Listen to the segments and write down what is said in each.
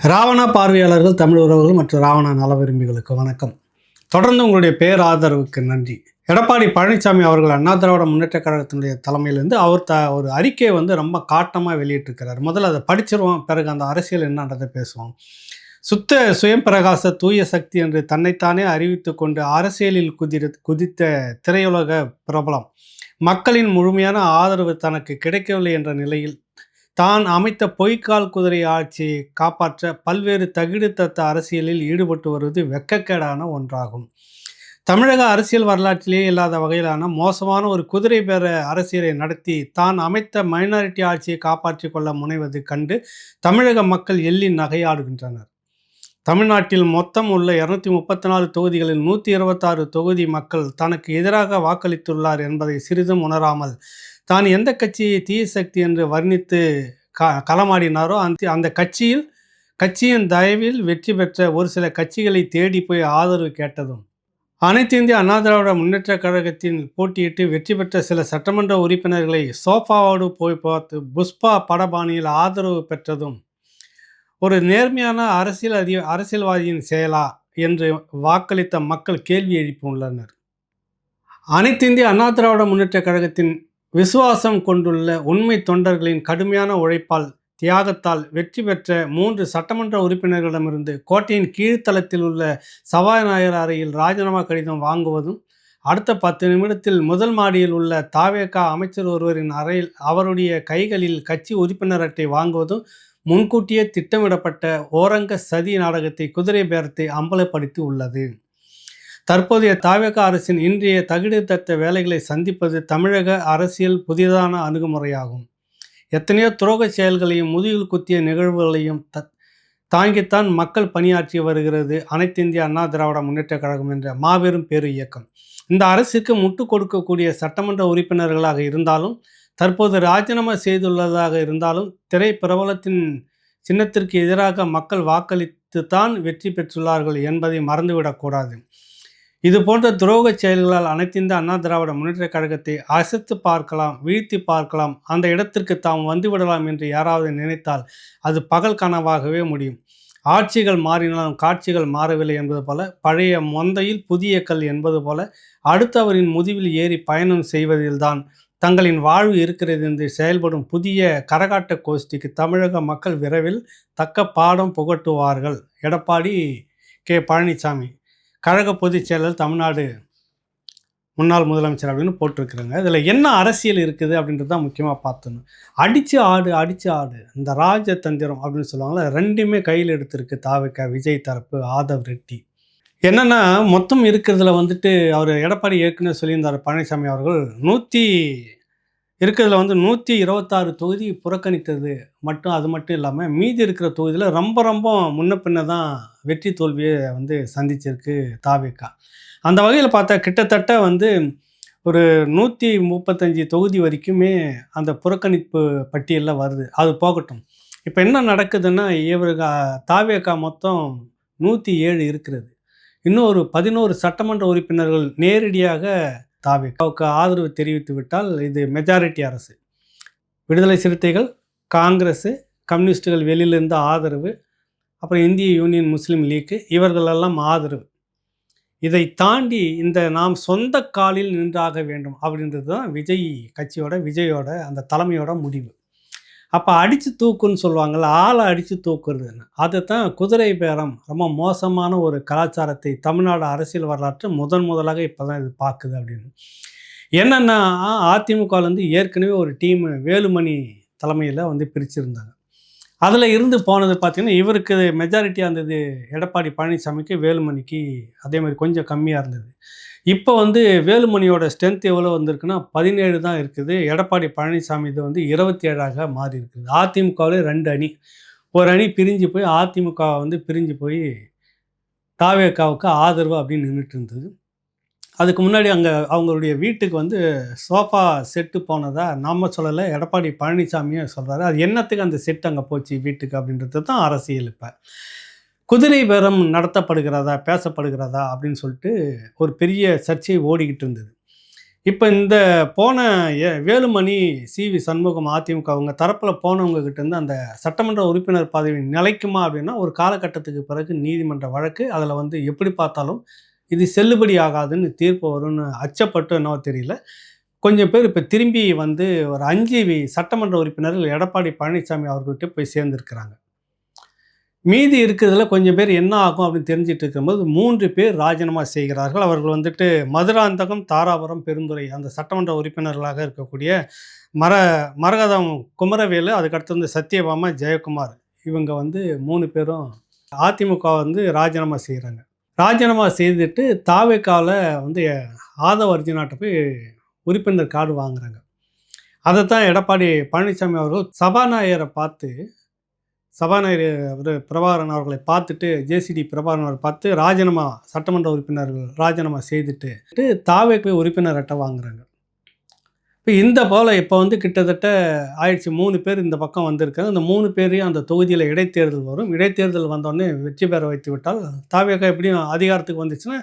ராவணா பார்வையாளர்கள், தமிழ் உறவுகள் மற்றும் ராவணா நல விரும்பிகளுக்கு வணக்கம். தொடர்ந்து உங்களுடைய பேராதரவுக்கு நன்றி. எடப்பாடி பழனிசாமி அவர்கள் அண்ணா திராவிட முன்னேற்றக் கழகத்தினுடைய தலைமையிலேருந்து அவர் ஒரு அறிக்கையை ரொம்ப காட்டமாக வெளியிட்டிருக்கிறார். முதல்ல அதை படிச்சிருவோம், பிறகு அந்த அரசியல் என்னன்றதை பேசுவோம். சுத்த சுயம் பிரகாச தூய சக்தி என்று தன்னைத்தானே அறிவித்து கொண்டு அரசியலில் குதித்த திரையுலக பிரபலம் மக்களின் முழுமையான ஆதரவு தனக்கு கிடைக்கவில்லை என்ற நிலையில் தான் அமைத்த பொய்க்கால் குதிரை ஆட்சியை காப்பாற்ற பல்வேறு தகிடுத்தத்த அரசியலில் ஈடுபட்டு வருவது வெட்கக்கேடான ஒன்றாகும். தமிழக அரசியல் வரலாற்றிலேயே இல்லாத வகையிலான மோசமான ஒரு குதிரை பேர அரசியலை நடத்தி தான் அமைத்த மைனாரிட்டி ஆட்சியை காப்பாற்றிக் கொள்ள முனைவது கண்டு தமிழக மக்கள் எள்ளி நகையாடுகின்றனர். தமிழ்நாட்டில் மொத்தம் உள்ள 234 தொகுதிகளில் 126 தொகுதி மக்கள் தனக்கு எதிராக வாக்களித்துள்ளார் என்பதை சிறிதும் உணராமல் தான் எந்த கட்சியை தீய சக்தி என்று வர்ணித்து களமாடினாரோ அந்த கட்சியின் தயவில் வெற்றி பெற்ற ஒரு சில கட்சிகளை தேடி போய் ஆதரவு கேட்டதும், அனைத்து இந்திய அண்ணா திராவிட முன்னேற்ற கழகத்தின் போட்டியிட்டு வெற்றி பெற்ற சில சட்டமன்ற உறுப்பினர்களை சோஃபாவோடு போய் பார்த்து புஷ்பா படபாணியில் ஆதரவு பெற்றதும் ஒரு நேர்மையான அரசியல்வாதியின் செயலா என்று வாக்களித்த மக்கள் கேள்வி எழுப்பியுள்ளனர். அனைத்து இந்திய அண்ணா திராவிட முன்னேற்ற கழகத்தின் விசுவாசம் கொண்டுள்ள உண்மை தொண்டர்களின் கடுமையான உழைப்பால் தியாகத்தால் வெற்றி பெற்ற 3 சட்டமன்ற உறுப்பினர்களிடமிருந்து கோட்டையின் கீழ்த்தளத்தில் உள்ள சபாநாயகர் அறையில் ராஜினாமா கடிதம் வாங்குவதும், அடுத்த 10 நிமிடத்தில் முதல் மாடியில் உள்ள தாவேக அமைச்சர் ஒருவரின் அறையில் அவருடைய கைகளில் கட்சி உறுப்பினர் அட்டை வாங்குவதும் முன்கூட்டியே திட்டமிடப்பட்ட ஓரங்க சதி நாடகத்தை, குதிரை பேரத்தை அம்பலப்படுத்தி உள்ளது. தற்போதைய தாவேக அரசின் இன்றைய தகிடுத்தத்த வேலைகளை சந்திப்பது தமிழக அரசியல் புதிதான அணுகுமுறையாகும். எத்தனையோ துரோக செயல்களையும் முதுகில் குத்திய நிகழ்வுகளையும் தாங்கித்தான் மக்கள் பணியாற்றி வருகிறது அனைத்து இந்திய அண்ணா திராவிட முன்னேற்ற கழகம் என்ற மாபெரும் பேரு இயக்கம். இந்த அரசுக்கு முட்டு கொடுக்கக்கூடிய சட்டமன்ற உறுப்பினர்களாக இருந்தாலும், தற்போது ராஜினாமா செய்துள்ளதாக இருந்தாலும், திரை பிரபலத்தின் சின்னத்திற்கு எதிராக மக்கள் வாக்களித்து தான் வெற்றி பெற்றுள்ளார்கள் என்பதை மறந்துவிடக்கூடாது. இது போன்ற துரோக செயல்களால் அனைத்திந்திய அண்ணா திராவிட முன்னேற்ற கழகத்தை அசைத்து பார்க்கலாம், வீழ்த்தி பார்க்கலாம், அந்த இடத்திற்கு தாம் வந்துவிடலாம் என்று யாராவது நினைத்தால் அது பகல் கனவாகவே முடியும். ஆட்சிகள் மாறினாலும் காட்சிகள் மாறவில்லை என்பது போல, பழைய மொந்தையில் புதிய கல் என்பது போல அடுத்தவரின் முதுகில் ஏறி பயணம் செய்வதில்தான் தங்களின் வாழ்வு இருக்கிறது என்று செயல்படும் புதிய கரகாட்ட கோஷ்டிக்கு தமிழக மக்கள் விரைவில் தக்க பாடம் புகட்டுவார்கள். எடப்பாடி பழனிசாமி, கழக பொதுச் செயலர், தமிழ்நாடு முன்னாள் முதலமைச்சர் அப்படின்னு போட்டிருக்கிறாங்க. இதில் என்ன அரசியல் இருக்குது அப்படின்றது தான் முக்கியமாக பார்த்துணும். அடித்து ஆடு இந்த ராஜதந்திரம் அப்படின்னு சொல்லுவாங்களே, ரெண்டுமே கையில் எடுத்திருக்கு தாவேக விஜய் தரப்பு ஆதவ் ரெட்டி. என்னென்னா, மொத்தம் இருக்கிறதுல அவர் எடப்பாடி ஏற்கனவே சொல்லியிருந்தார் பழனிசாமி அவர்கள், 126 தொகுதி புறக்கணித்தது மட்டும், அது மட்டும் இல்லாமல் மீதி இருக்கிற தொகுதியில் ரொம்ப முன்ன பின்ன தான் வெற்றி தோல்வியை சந்திச்சிருக்கு தாவேக. அந்த வகையில் பார்த்தா கிட்டத்தட்ட ஒரு 135 தொகுதி வரைக்குமே அந்த புறக்கணிப்பு பட்டியலில் வருது. அது போகட்டும். இப்போ என்ன நடக்குதுன்னா, தாவேக மொத்தம் 107 இருக்கிறது. இன்னும் ஒரு 11 சட்டமன்ற உறுப்பினர்கள் நேரடியாக தாவேகாவுக்கு ஆதரவு தெரிவித்து விட்டால் இது மெஜாரிட்டி அரசு. விடுதலை சிறுத்தைகள், காங்கிரஸ், கம்யூனிஸ்டுகள் வெளியிலிருந்து ஆதரவு, அப்புறம் இந்திய யூனியன் முஸ்லீம் லீக்கு, இவர்களெல்லாம் ஆதரவு. இதை தாண்டி நாம் சொந்த காலில் நின்றாக வேண்டும் அப்படின்றது தான் விஜயோட அந்த தலைமையோட முடிவு. அப்போ அடித்து தூக்குன்னு சொல்லுவாங்கள்ல, ஆளை அடித்து தூக்குறதுன்னு, அதை தான் குதிரை பேரம் ரொம்ப மோசமான ஒரு கலாச்சாரத்தை தமிழ்நாடு அரசியல் வரலாற்று முதலாக இப்போ தான் இது பார்க்குது அப்படின்னு. என்னென்னா, அதிமுகலேருந்து ஏற்கனவே ஒரு டீம் வேலுமணி தலைமையில் பிரிச்சிருந்தாங்க. அதில் இருந்து போனது பார்த்திங்கன்னா, இவருக்கு மெஜாரிட்டியாக இருந்தது எடப்பாடி பழனிசாமிக்கு, வேலுமணிக்கு அதே மாதிரி கொஞ்சம் கம்மியாக இருந்தது. இப்போ வேலுமணியோட ஸ்ட்ரென்த் எவ்வளோ வந்திருக்குன்னா 17 தான் இருக்குது. எடப்பாடி பழனிசாமி இது 27ஆக மாறி இருக்குது. அதிமுகவில் 2 அணி, ஒரு அணி பிரிஞ்சு போய் அதிமுக பிரிஞ்சு போய் தாவேகாவுக்கு ஆதரவு அப்படின்னு நின்றுட்டு இருந்தது. அதுக்கு முன்னாடி அவங்களுடைய வீட்டுக்கு சோஃபா செட்டு போனதா நம்ம சொல்லலை, எடப்பாடி பழனிசாமியே சொல்கிறாரு. அது என்னத்துக்கு அந்த செட்டு அங்கே போச்சு வீட்டுக்கு அப்படின்றது தான் அரசியல். இப்போ குதிரை பேரம் நடத்தப்படுகிறதா, பேசப்படுகிறதா அப்படின்னு சொல்லிட்டு ஒரு பெரிய சர்ச்சை ஓடிக்கிட்டு இருந்தது. இப்போ இந்த போன வேலுமணி, சி.வி. சண்முகம் அதிமுக அவங்க தரப்பில் போனவங்க கிட்டேருந்து அந்த சட்டமன்ற உறுப்பினர் பதவி நிலைக்குமா அப்படின்னா, ஒரு காலகட்டத்துக்கு பிறகு நீதிமன்ற வழக்கு அதில் வந்து எப்படி பார்த்தாலும் இது செல்லுபடி ஆகாதுன்னு தீர்ப்பு வரும்னு அச்சப்பட்டு என்னவோ தெரியல. கொஞ்சம் பேர் இப்போ திரும்பி வந்து ஒரு 5 சட்டமன்ற உறுப்பினர்கள் எடப்பாடி பழனிசாமி அவர்கள்ட்ட போய் சேர்ந்திருக்கிறாங்க. மீதி இருக்கிறதுல கொஞ்சம் பேர் என்ன ஆகும் அப்படின்னு தெரிஞ்சுட்டு இருக்கும்போது 3 பேர் ராஜினாமா செய்கிறார்கள். அவர்கள் வந்துட்டு மதுராந்தகம், தாராபுரம், பெருந்துறை அந்த சட்டமன்ற உறுப்பினர்களாக இருக்கக்கூடிய மர மரகதம் குமரவேலு, அதுக்கடுத்து வந்து சத்யபாமா, ஜெயக்குமார் இவங்க வந்து 3 பேரும் அதிமுக வந்து ராஜினாமா செய்கிறாங்க. ராஜினாமா செய்துட்டு தாவேக்காவில் வந்து ஆதவ அர்ஜுனாட்ட போய் உறுப்பினர் கார்டு வாங்குறாங்க. அதை தான் எடப்பாடி பழனிசாமி அவர்கள் சபாநாயகரை பார்த்து சபாநாயகர் பிரபாகரன் அவர்களை பார்த்துட்டு ஜேசிடி பிரபாகரன் அவரை பார்த்து ராஜினாமா சட்டமன்ற உறுப்பினர்கள் ராஜினாமா செய்துட்டு தாவேக்கு உறுப்பினர் அட்டை வாங்குறாங்க. இப்போ இந்த போல் இப்போ வந்து கிட்டத்தட்ட ஆயிடுச்சு 3 பேர் இந்த பக்கம் வந்திருக்காங்க. அந்த 3 பேரையும் அந்த தொகுதியில் இடைத்தேர்தல் வரும். இடைத்தேர்தல் வந்தோடனே வெற்றி பெற வைத்து விட்டால் தாவேக்கா எப்படியும் அதிகாரத்துக்கு வந்துச்சுன்னா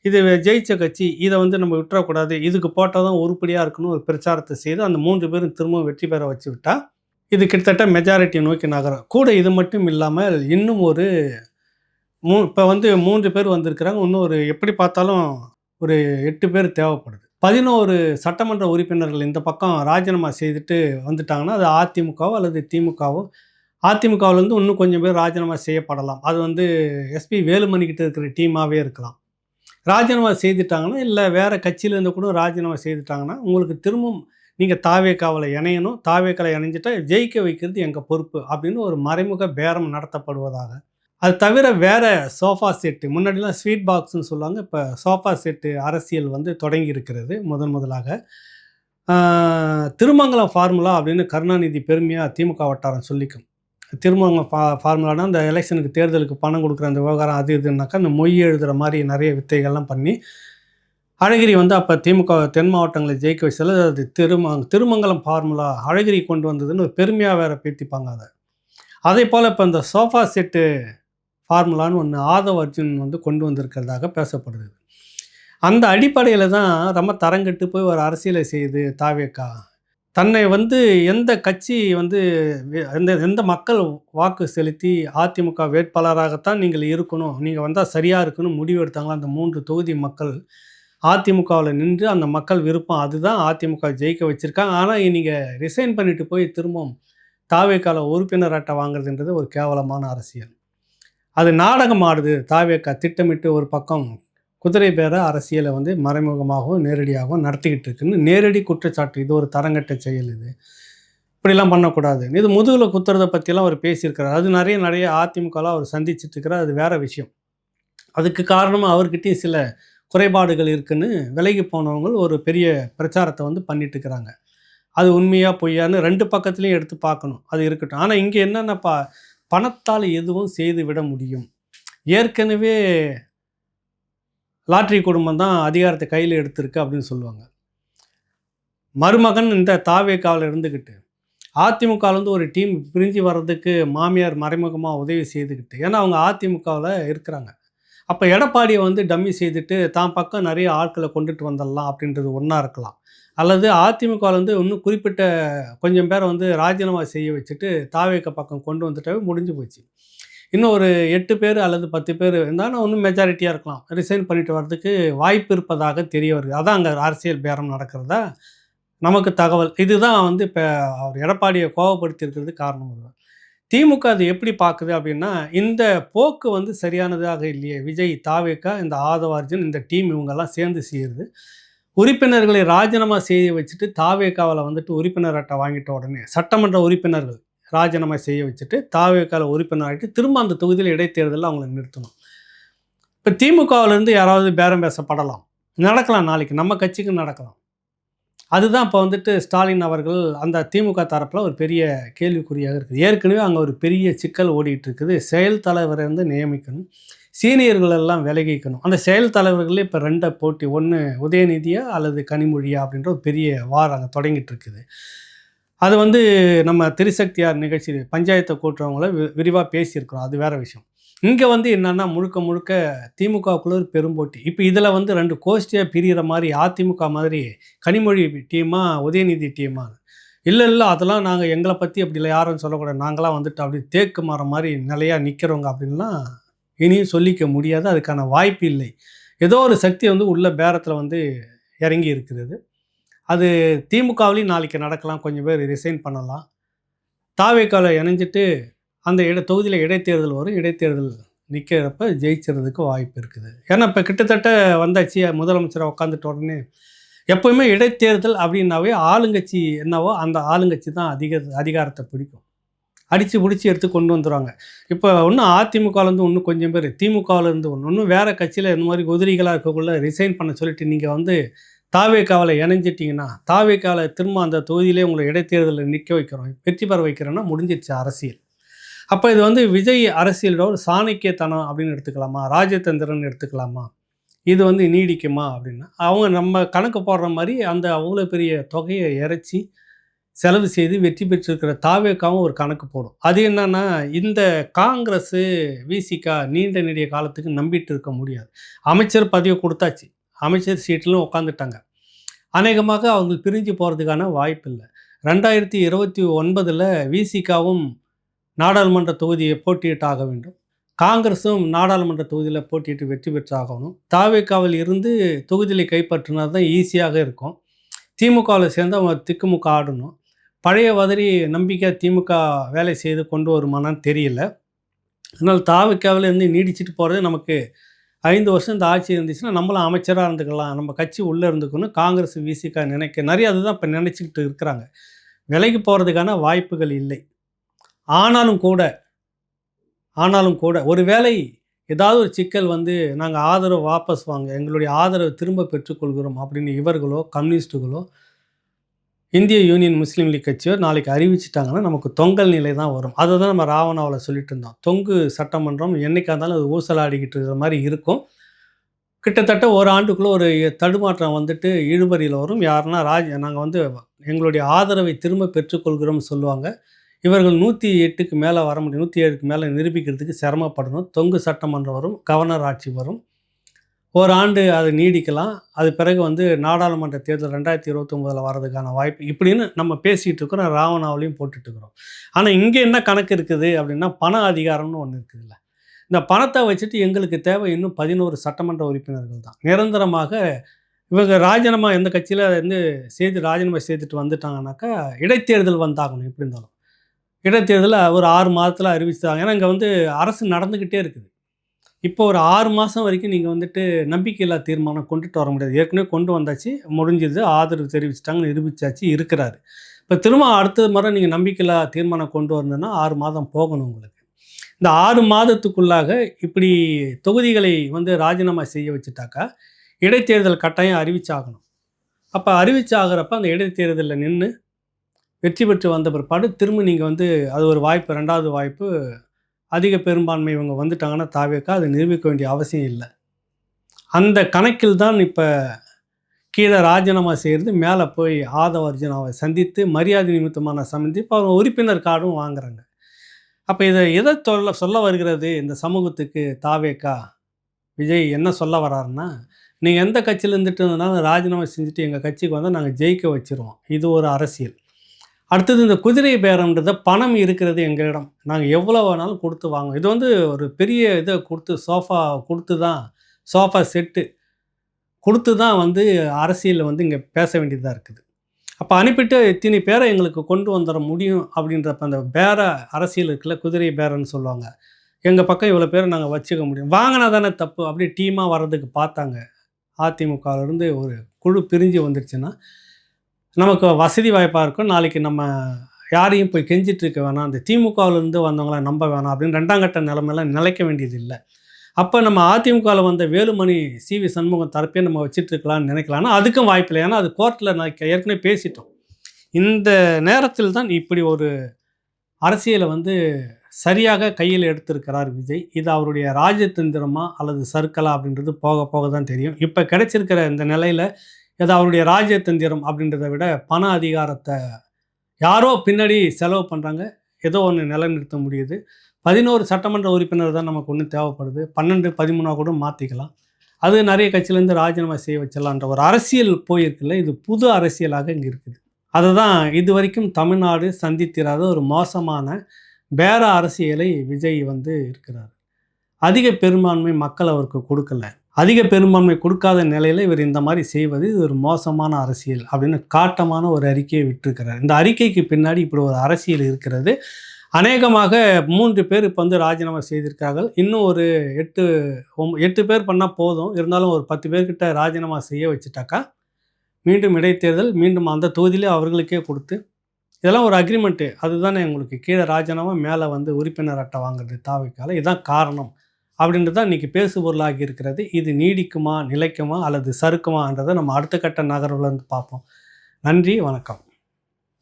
இது ஜெயிச்ச கட்சி, இதை வந்து நம்ம விட்டுறக்கூடாது, இதுக்கு போட்டால் தான் உருப்படியாக இருக்கணும் ஒரு பிரச்சாரத்தை செய்து அந்த 3 பேரும் திரும்பவும் வெற்றி பெற வச்சு விட்டால் இது கிட்டத்தட்ட மெஜாரிட்டியை நோக்கி நகரும். கூட இது மட்டும் இல்லாமல் இன்னும் ஒரு இப்போ வந்து 3 பேர் வந்திருக்கிறாங்க. இன்னும் ஒரு எப்படி பார்த்தாலும் ஒரு 8 பேர் தேவைப்படுது. 11 சட்டமன்ற உறுப்பினர்கள் இந்த பக்கம் ராஜினாமா செய்துட்டு வந்துட்டாங்கன்னா அது அதிமுகவோ அல்லது திமுகவோ. அதிமுகவிலேருந்து இன்னும் கொஞ்சம் பேர் ராஜினாமா செய்யப்படலாம். அது வந்து எஸ்பி வேலுமணிக்கிட்ட இருக்கிற டீமாகவே இருக்கலாம். ராஜினாமா செய்துட்டாங்கன்னா இல்லை வேறு கட்சியிலேருந்து கூட ராஜினாமா செய்துட்டாங்கன்னா உங்களுக்கு திரும்பவும் நீங்கள் தாவேக்காவில் இணையணும், தாவேக்காவில் இணைஞ்சிட்டா ஜெயிக்க வைக்கிறது எங்கள் பொறுப்பு அப்படின்னு ஒரு மறைமுக பேரம் நடத்தப்படுவதாக. அது தவிர வேறு சோஃபா செட்டு, முன்னாடிலாம் ஸ்வீட் பாக்ஸ்ன்னு சொல்லுவாங்க, இப்போ சோஃபா செட்டு அரசியல் வந்து தொடங்கி இருக்கிறது முதலாக. திருமங்கலம் ஃபார்முலா அப்படின்னு கருணாநிதி பெருமையாக திமுக வட்டாரம் சொல்லிக்கும். திருமங்கலம் ஃபார்முலானா அந்த எலெக்ஷனுக்கு தேர்தலுக்கு பணம் கொடுக்குற அந்த விவகாரம் அது இதுனாக்கா அந்த மொய் எழுதுகிற மாதிரி நிறைய வித்தைகள்லாம் பண்ணி அழகிரி வந்து அப்போ திமுக தென் மாவட்டங்களை ஜெயிக்க வச்சதில் அது திருமங்கலம் ஃபார்முலா அழகிரி கொண்டு வந்ததுன்னு ஒரு பெருமையாக வேறு பேத்திப்பாங்க அதை. அதே போல் இப்போ இந்த சோஃபா செட்டு ஃபார்முலான்னு ஒன்று ஆதவ அர்ஜுன் வந்து கொண்டு வந்திருக்கிறதாக பேசப்படுது. அந்த அடிப்படையில் தான் ரொம்ப தரங்கட்டு போய் ஒரு அரசியலை செய்யுது தாவேக்கா. தன்னை வந்து எந்த கட்சி வந்து எந்த மக்கள் வாக்கு செலுத்தி அதிமுக வேட்பாளராகத்தான் நீங்கள் இருக்கணும், நீங்கள் வந்தால் சரியாக இருக்கணும் முடிவு எடுத்தாங்களா அந்த 3 தொகுதி மக்கள் அதிமுகவில் நின்று அந்த மக்கள் விருப்பம் அதுதான் அதிமுக ஜெயிக்க வச்சுருக்காங்க. ஆனால் நீங்கள் ரிசைன் பண்ணிவிட்டு போய் திரும்பவும் தாவேக்கால உறுப்பினர் அட்டை வாங்குறதுன்றது ஒரு கேவலமான அரசியல். அது நாடகம் ஆடுது. தாவேக்கா திட்டமிட்டு ஒரு பக்கம் குதிரை பேர அரசியலை வந்து மறைமுகமாகவும் நேரடியாகவும் நடத்திக்கிட்டு இருக்குன்னு நேரடி குற்றச்சாட்டு. இது ஒரு தரங்கட்ட செயல். இது இப்படிலாம் பண்ணக்கூடாது. இது முதுகில் குத்துறதை பற்றிலாம் அவர் பேசியிருக்கிறார். அது நிறைய அதிமுகலாம் அவர் சந்திச்சுட்டு இருக்கிறார். அது வேறு விஷயம். அதுக்கு காரணமாக அவர்கிட்டையும் சில குறைபாடுகள் இருக்குன்னு விலகி போனவங்க ஒரு பெரிய பிரச்சாரத்தை வந்து பண்ணிட்டு இருக்கிறாங்க. அது உண்மையாக பொய்யான்னு 2 பக்கத்துலேயும் எடுத்து பார்க்கணும். அது இருக்கட்டும். ஆனால் இங்கே என்னென்னப்பா பணத்தால் எதுவும் செய்து விட முடியும். ஏற்கனவே லாட்ரி குடும்பம் தான் அதிகாரத்தை கையில் எடுத்திருக்கு அப்படின்னு சொல்லுவாங்க. மருமகன் இந்த தாவேக்காவில் இருந்துக்கிட்டு அதிமுகலேருந்து ஒரு டீம் பிரிஞ்சு வர்றதுக்கு மாமியார் மறைமுகமாக உதவி செய்துக்கிட்டு, ஏன்னா அவங்க அதிமுகவில் இருக்கிறாங்க. அப்போ எடப்பாடியை வந்து டம்மி செய்துட்டு தான் பக்கம் நிறைய ஆட்களை கொண்டுட்டு வந்துடலாம் அப்படின்றது ஒன்றா இருக்கலாம். அல்லது அதிமுகவில் வந்து இன்னும் குறிப்பிட்ட கொஞ்சம் பேரை வந்து ராஜினாமா செய்ய வச்சுட்டு தாவேக்க பக்கம் கொண்டு வந்துட்டாவே முடிஞ்சு போச்சு. இன்னும் ஒரு 8 பேர் அல்லது 10 பேர் இருந்தாலும் இன்னும் மெஜாரிட்டியாக இருக்கலாம். ரிசைன் பண்ணிட்டு வர்றதுக்கு வாய்ப்பு இருப்பதாக தெரிய வருது. அதான் அங்கே அரசியல் பேரம் நடக்கிறதா நமக்கு தகவல். இதுதான் வந்து இப்போ அவர் எடப்பாடியை கோபப்படுத்தியிருக்கிறது காரணம். திமுக அது எப்படி பார்க்குது அப்படின்னா, இந்த போக்கு வந்து சரியானதாக இல்லையே. விஜய், தாவேக்கா, இந்த ஆதவ அர்ஜுன், இந்த டீம் இவங்கெல்லாம் சேர்ந்து செய்யுது. உறுப்பினர்களை ராஜினாமா செய்ய வச்சுட்டு தாவேக்காவில் வந்துட்டு உறுப்பினர் அட்டை வாங்கிட்ட உடனே சட்டமன்ற உறுப்பினர்கள் ராஜினாமா செய்ய வச்சுட்டு தாவேக்காவில் உறுப்பினர் ஆகிட்டு திரும்ப அந்த தொகுதியில் இடைத்தேர்தலில் அவங்களை நிறுத்தணும். இப்போ திமுகவிலேருந்து யாராவது பேரம் பேசப்படலாம், நடக்கலாம், நாளைக்கு நம்ம கட்சிக்கு நடக்கலாம். அதுதான் இப்போ வந்துட்டு ஸ்டாலின் அவர்கள் அந்த திமுக தரப்பில் ஒரு பெரிய கேள்விக்குறியாக இருக்குது. ஏற்கனவே அங்கே ஒரு பெரிய சிக்கல் ஓடிட்டு இருக்குது. செயல் தலைவரை வந்து நியமிக்கணும், சீனியர்கள் எல்லாம் விலகிக்கணும். அந்த செயல் தலைவர்களே இப்போ 2 போட்டி, ஒன்று உதயநிதியா அல்லது கனிமொழியா அப்படின்ற ஒரு பெரிய வார் அங்கே தொடங்கிட்டு இருக்குது. அது வந்து நம்ம திரிசக்தியார் நிகழ்ச்சி பஞ்சாயத்தை கூட்டுறவங்கள விரிவாக பேசியிருக்கிறோம். அது வேறு விஷயம். இங்கே வந்து என்னென்னா முழுக்க முழுக்க திமுகவுக்குள்ள ஒரு பெரும்போட்டி. இப்போ இதில் வந்து 2 கோஷ்டியாக பிரிகிற மாதிரி அதிமுக மாதிரி கனிமொழி டீமா, உதயநிதி டீமா? இல்லை இல்லை, அதெல்லாம் நாங்கள் எங்களை பற்றி அப்படி இல்லை, யாரும் சொல்லக்கூடாது, நாங்களாம் வந்துட்டு அப்படி தேக்கு மரம் மாதிரி நிலையாக நிற்கிறவங்க அப்படின்லாம் இனியும் சொல்லிக்க முடியாது. அதுக்கான வாய்ப்பு இல்லை. ஏதோ ஒரு சக்தி வந்து உள்ள பேரத்தில் வந்து இறங்கி இருக்கிறது. அது திமுகவிலையும் நாளைக்கு நடக்கலாம். கொஞ்சம் பேர் ரிசைன் பண்ணலாம். தாவேக்கால இணைஞ்சிட்டு அந்த தொகுதியில் இடைத்தேர்தல் வரும். இடைத்தேர்தல் நிற்கிறப்ப ஜெயிக்கிறதுக்கு வாய்ப்பு இருக்குது. ஏன்னா இப்போ கிட்டத்தட்ட வந்தாச்சு. முதலமைச்சராக உட்காந்துட்ட உடனே எப்போவுமே இடைத்தேர்தல் அப்படின்னாவே ஆளுங்கட்சி என்னவோ அந்த ஆளுங்கட்சி தான் அதிகாரத்தை பிடிக்கும். அடித்து பிடிச்சி எடுத்து கொண்டு வந்துடுவாங்க. இப்போ இன்னும் அதிமுகலேருந்து இன்னும் கொஞ்சம் பேர், திமுகவிலேருந்து இன்னும் வேறு கட்சியில் இந்த மாதிரி குதிரைகளாக இருக்கக்குள்ள ரிசைன் பண்ண சொல்லிட்டு நீங்கள் வந்து தாவேக்காவில் இணைஞ்சிட்டிங்கன்னா, தாவேக்காவில் திரும்ப அந்த தொகுதியிலே உங்களை இடைத்தேர்தலில் நிற்க வைக்கிறோம், வெற்றி பெற வைக்கிறோன்னா முடிஞ்சிடுச்சு அரசியல். அப்போ இது வந்து விஜய் அரசியலோட ஒரு சாணக்கியத்தனம் அப்படின்னு எடுத்துக்கலாமா, ராஜதந்திரன் எடுத்துக்கலாமா, இது வந்து நீடிக்குமா அப்படின்னா, அவங்க நம்ம கணக்கு போடுற மாதிரி அந்த அவ்வளோ பெரிய தொகையை இறைச்சி செலவு செய்து வெற்றி பெற்றிருக்கிற தாவேக்காவும் ஒரு கணக்கு போடும். அது என்னன்னா, இந்த காங்கிரஸு விசிகா நீண்ட நெடிய காலத்துக்கு நம்பிட்டு இருக்க முடியாது. அமைச்சர் பதவி கொடுத்தாச்சு, அமைச்சர் சீட்டிலும் உட்காந்துட்டாங்க. அநேகமாக அவங்க பிரிஞ்சு போகிறதுக்கான வாய்ப்பு இல்லை. 2029 விசிகாவும் நாடாளுமன்ற தொகுதியை போட்டியிட்டாக வேண்டும். காங்கிரஸும் நாடாளுமன்ற தொகுதியில் போட்டியிட்டு வெற்றி பெற்றாகணும். தாவேக்காவில் இருந்து தொகுதியை கைப்பற்றினா தான் ஈஸியாக இருக்கும். திமுகவில் சேர்ந்து அவங்க திக்குமுக ஆடணும். பழைய மாதிரி நம்பிக்கை திமுக வேலை செய்து கொண்டு வருமானான்னு தெரியல. அதனால் தாவேக்காவில் இருந்து நீடிச்சிட்டு போகிறது, நமக்கு 5 வருஷம் இந்த ஆட்சி இருந்துச்சுன்னா நம்மளும் அமைச்சராக இருந்துக்கலாம், நம்ம கட்சி உள்ளே இருந்துக்கணும், காங்கிரஸ் விசிகா நினைக்க நிறைய அதுதான் இப்போ நினச்சிக்கிட்டு இருக்கிறாங்க. விலைக்கு போகிறதுக்கான வாய்ப்புகள் இல்லை. ஆனாலும் கூட ஒரு வேளை ஏதாவது ஒரு சிக்கல் வந்து நாங்கள் ஆதரவு வாபஸ் வாங்க, எங்களுடைய ஆதரவு திரும்ப பெற்றுக்கொள்கிறோம் அப்படின்னு இவர்களோ கம்யூனிஸ்ட்டுகளோ இந்திய யூனியன் முஸ்லீம் லீக் கட்சியோ நாளைக்கு அறிவிச்சிட்டாங்கன்னா நமக்கு தொங்கல் நிலை தான் வரும். அதை தான் நம்ம ராவணாவில் சொல்லிட்டு இருந்தோம். தொங்கு சட்டமன்றம் என்றைக்காக இருந்தாலும் அது ஊசலாடிக்கிட்டு இருக்கிற மாதிரி இருக்கும். கிட்டத்தட்ட ஒரு ஆண்டுக்குள்ளே ஒரு தடுமாற்றம் வந்துட்டு இழுபறியில் வரும். யாருன்னா நாங்கள் வந்து எங்களுடைய ஆதரவை திரும்ப பெற்றுக்கொள்கிறோம்னு சொல்லுவாங்க. இவர்கள் 108க்கு மேலே வர முடியும், 107க்கு மேலே நிரூபிக்கிறதுக்கு சிரமப்படணும். தொங்கு சட்டமன்றம் வரும், கவர்னர் ஆட்சி வரும், ஒரு ஆண்டு அது நீடிக்கலாம். அது பிறகு வந்து நாடாளுமன்ற தேர்தல் 2029 வர்றதுக்கான வாய்ப்பு இப்படின்னு நம்ம பேசிகிட்டு இருக்கிறோம். ராவணாவிலையும் போட்டுட்ருக்குறோம். ஆனால் இங்கே என்ன கணக்கு இருக்குது அப்படின்னா, பண அதிகாரம்னு ஒன்று இருக்குதுல்ல. இந்த பணத்தை வச்சுட்டு எங்களுக்கு தேவை இன்னும் 11 சட்டமன்ற உறுப்பினர்கள் தான். நிரந்தரமாக இவங்க ராஜினாமா எந்த கட்சியில் வந்து ராஜினாமா செய்துட்டு வந்துட்டாங்கன்னாக்கா இடைத்தேர்தல் வந்தாகணும். எப்படி இருந்தாலும் இடைத்தேர்தலில் ஒரு 6 மாதத்தில் அறிவிச்சாங்க. ஏன்னா இங்கே வந்து அரசு நடந்துக்கிட்டே இருக்குது. இப்போ ஒரு 6 மாதம் வரைக்கும் நீங்கள் வந்துட்டு நம்பிக்கையில்லா தீர்மானம் கொண்டுட்டு வர முடியாது. ஏற்கனவே கொண்டு வந்தாச்சு, முடிஞ்சது, ஆதரவு தெரிவிச்சிட்டாங்க, நிரூபித்தாச்சு, இருக்கிறாரு. இப்போ திரும்ப அடுத்த முறை நீங்கள் நம்பிக்கையில்லா தீர்மானம் கொண்டு வரணுன்னா 6 மாதம் போகணும் உங்களுக்கு. இந்த 6 மாதத்துக்குள்ளாக இப்படி தொகுதிகளை வந்து ராஜினாமா செய்ய வச்சுட்டாக்கா இடைத்தேர்தல் கட்டாயம் அறிவிச்சாகணும். அப்போ அறிவிச்சாகிறப்ப அந்த இடைத்தேர்தலில் நின்று வெற்றி பெற்று வந்த பிற்பாடு திரும்ப நீங்கள் வந்து அது ஒரு வாய்ப்பு, 2வது வாய்ப்பு, அதிக பெரும்பான்மை இவங்க வந்துட்டாங்கன்னா தாவேக்கா அதை நிரூபிக்க வேண்டிய அவசியம் இல்லை. அந்த கணக்கில் தான் இப்போ கீழே ராஜினாமா செய்கிறது, மேலே போய் ஆதவ அர்ஜுனாவை சந்தித்து மரியாதை நிமித்தமான சந்திப்பு அவங்க உறுப்பினர் கார்டும் வாங்குறாங்க. அப்போ இதை எதை சொல்ல வருகிறது இந்த சமூகத்துக்கு தாவேக்கா? விஜய் என்ன சொல்ல வர்றாருன்னா, நீங்கள் எந்த கட்சியில் இருந்துட்டு இருந்தனாலும் ராஜினாமா செஞ்சுட்டு எங்கள் கட்சிக்கு வந்தால் நாங்கள் ஜெயிக்க வச்சுருவோம். இது ஒரு அரசியல். அடுத்தது இந்த குதிரை பேரம்ன்றத பணம் இருக்கிறது எங்களிடம், நாங்கள் எவ்வளோ வேணாலும் கொடுத்து வாங்குவோம். இது வந்து ஒரு பெரிய இதை கொடுத்து சோஃபா செட்டு கொடுத்து தான் வந்து அரசியலில் வந்து இங்கே பேச வேண்டியதாக இருக்குது. அப்போ அனுப்பிட்டு இத்தனை பேரை எங்களுக்கு கொண்டு வந்துட முடியும் அப்படின்றப்ப அந்த பேர அரசியல் இருக்குல்ல, குதிரை பேரன்னு சொல்லுவாங்க. எங்கள் பக்கம் இவ்வளோ பேரை நாங்கள் வச்சுக்க முடியும், வாங்கினா தானே தப்பு, அப்படியே டீமாக வர்றதுக்கு பார்த்தாங்க. அதிமுகவிலேருந்து ஒரு குழு பிரிஞ்சு வந்துடுச்சுன்னா நமக்கு வசதி வாய்ப்பாக இருக்கும். நாளைக்கு நம்ம யாரையும் போய் கெஞ்சிட்டு இருக்க வேணாம், அந்த திமுகவிலேருந்து வந்தவங்கள நம்ப வேணாம் அப்படின்னு 2ஆம் கட்ட நிலைமையெல்லாம் நிலைக்க வேண்டியது இல்லை. அப்போ நம்ம அதிமுகவில் வந்த வேலுமணி சிவி சண்முகம் தரப்பே நம்ம வச்சுட்ருக்கலான்னு நினைக்கலாம்னா அதுக்கும் வாய்ப்பு இல்லை. ஏன்னா அது கோர்ட்டில் நான் ஏற்கனவே பேசிட்டோம். இந்த நேரத்தில் தான் இப்படி ஒரு அரசியலை வந்து சரியாக கையில் எடுத்திருக்கிறார் விஜய். இது அவருடைய ராஜதந்திரமா அல்லது சர்க்கலா அப்படின்றது போக போக தான் தெரியும். இப்போ கிடைச்சிருக்கிற இந்த நிலையில் ஏதோ அவருடைய ராஜதந்திரம் அப்படின்றத விட பண அதிகாரத்தை யாரோ பின்னாடி செலவு பண்ணுறாங்க, ஏதோ ஒன்று நிலைநிறுத்த முடியுது. 11 சட்டமன்ற உறுப்பினர் தான் நமக்கு ஒன்று தேவைப்படுது. 12, 13 கூட மாற்றிக்கலாம். அது நிறைய கட்சியிலேருந்து ராஜினாமா செய்ய வச்சிடலான்ற ஒரு அரசியல் போயிருக்குல்ல, இது புது அரசியலாக இங்கே இருக்குது. அதை தான் இதுவரைக்கும் தமிழ்நாடு சந்தித்திராத ஒரு மோசமான பேர அரசியலை விஜய் வந்து இருக்கிறார். அதிக பெரும்பான்மை மக்கள் அவருக்கு கொடுக்கல. அதிக பெரும்பான்மை கொடுக்காத நிலையில் இவர் இந்த மாதிரி செய்வது இது ஒரு மோசமான அரசியல் அப்படின்னு காட்டமான ஒரு அறிக்கையை விட்டிருக்கிறார். இந்த அறிக்கைக்கு பின்னாடி இப்படி ஒரு அரசியல் இருக்கிறது. அநேகமாக 3 பேர் இப்போ வந்து ராஜினாமா செய்திருக்கார்கள். இன்னும் ஒரு 8 பேர் பண்ணால் போதும். இருந்தாலும் ஒரு 10 பேர்கிட்ட ராஜினாமா செய்ய வச்சுட்டாக்கா மீண்டும் இடைத்தேர்தல், மீண்டும் அந்த தொகுதியிலே அவர்களுக்கே கொடுத்து இதெல்லாம் ஒரு அக்ரிமெண்ட்டு. அதுதானே உங்களுக்கு கீழே ராஜினாமா, மேலே வந்து உறுப்பினர் அட்டை வாங்குறது தாவைக்கால. இதுதான் காரணம் அப்படின்றது தான் இன்றைக்கி பேசுபொருளாகி இருக்கிறது. இது நீடிக்குமா, நிலைக்குமா அல்லது சறுக்குமான்றதை நம்ம அடுத்த கட்ட நகர்வுலேருந்து பார்ப்போம். நன்றி, வணக்கம்.